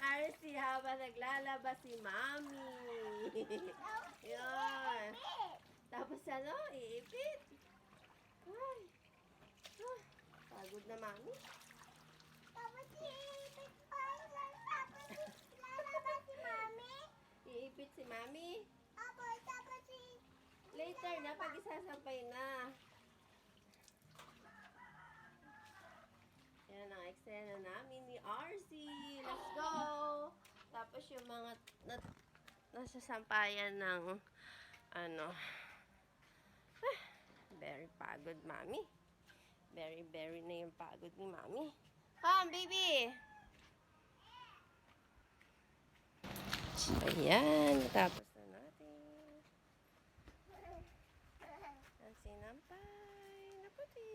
RC habang naglalaba si Mami. Yun. Tapos ano, iipit. Ay. Pagod na Mami. Tapos iipit pa yan. Tapos lalaba si Mami. Iipit si Mami. Tapos Later na, pag isasampay na. Yan ang eksena namin ni RC. Let's go! Tapos yung mga nasa sampayan ng ano, very pagod, Mami. Very na yung pagod ni Mami. Come, baby! Ayan, tapos na natin. Ang sinampay na puti.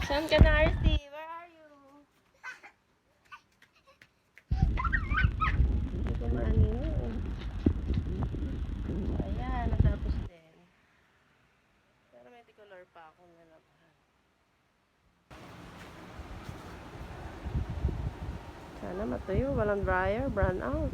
Saan ka na, RC? Where are you? Hindi ko maanino. Ayan, natapos din. Pero may color pa akong nalabahan. Sana matuyo, walang dryer, brown out.